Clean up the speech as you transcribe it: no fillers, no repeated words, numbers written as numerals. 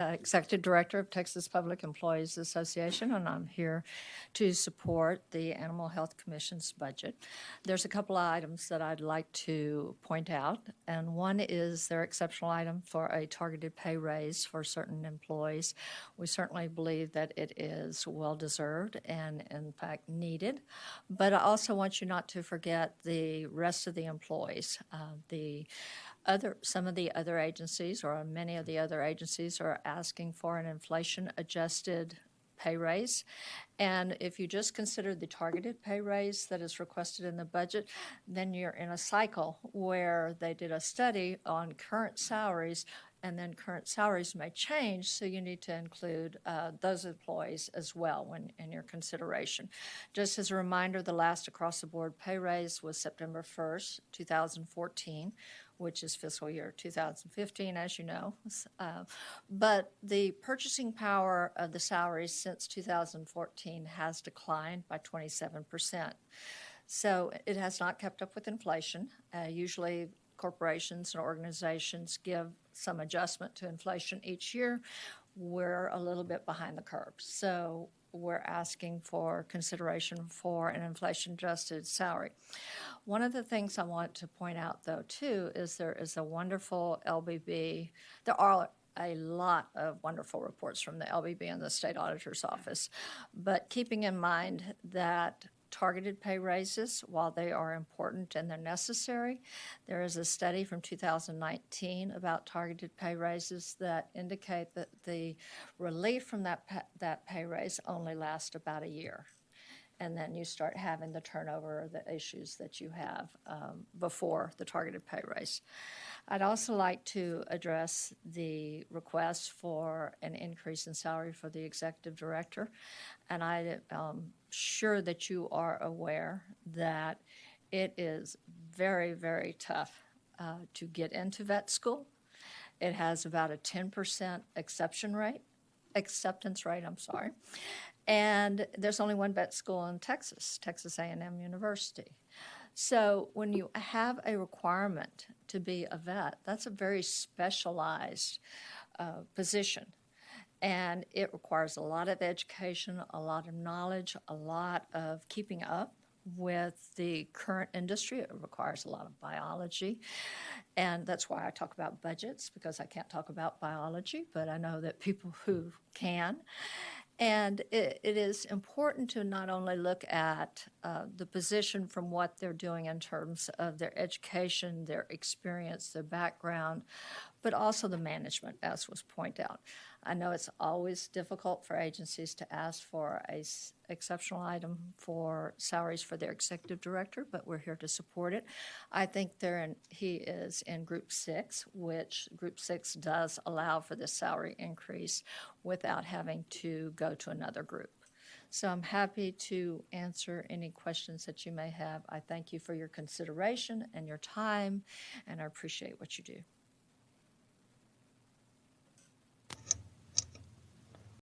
Executive Director of Texas Public Employees Association, and I'm here to support the Animal Health Commission's budget. There's a couple of items that I'd like to point out, and one is their exceptional item for a targeted pay raise for certain employees. We certainly believe that it is well-deserved and, in fact, needed, but I also want you not to forget the rest of the employees. Some of the other agencies, or many of the other agencies, are asking for an inflation-adjusted pay raise. And if you just consider the targeted pay raise that is requested in the budget, then you're in a cycle where they did a study on current salaries, and then current salaries may change, so you need to include those employees as well in your consideration. Just as a reminder, the last across-the-board pay raise was September 1st, 2014, which is fiscal year 2015, as you know. But the purchasing power of the salaries since 2014 has declined by 27%. So it has not kept up with inflation. Usually corporations and organizations give some adjustment to inflation each year. We're a little bit behind the curve. So we're asking for consideration for an inflation-adjusted salary. One of the things I want to point out, though, too, is there is a wonderful LBB. There are a lot of wonderful reports from the LBB and the State Auditor's Office, but keeping in mind that targeted pay raises, while they are important and they're necessary, there is a study from 2019 about targeted pay raises that indicate that the relief from that pay raise only lasts about a year. And then you start having the turnover, the issues that you have before the targeted pay raise. I'd also like to address the request for an increase in salary for the executive director. And I'm sure that you are aware that it is very, very tough to get into vet school. It has about a 10% acceptance rate, and there's only one vet school in Texas, Texas A&M University. So when you have a requirement to be a vet, that's a very specialized position. And it requires a lot of education, a lot of knowledge, a lot of keeping up with the current industry. It requires a lot of biology. And that's why I talk about budgets, because I can't talk about biology, but I know that people who can. And it is important to not only look at the position from what they're doing in terms of their education, their experience, their background, but also the management, as was pointed out. I know it's always difficult for agencies to ask for an exceptional item for salaries for their executive director, but we're here to support it. I think he is in Group 6, which Group 6 does allow for this salary increase without having to go to another group. So I'm happy to answer any questions that you may have. I thank you for your consideration and your time, and I appreciate what you do.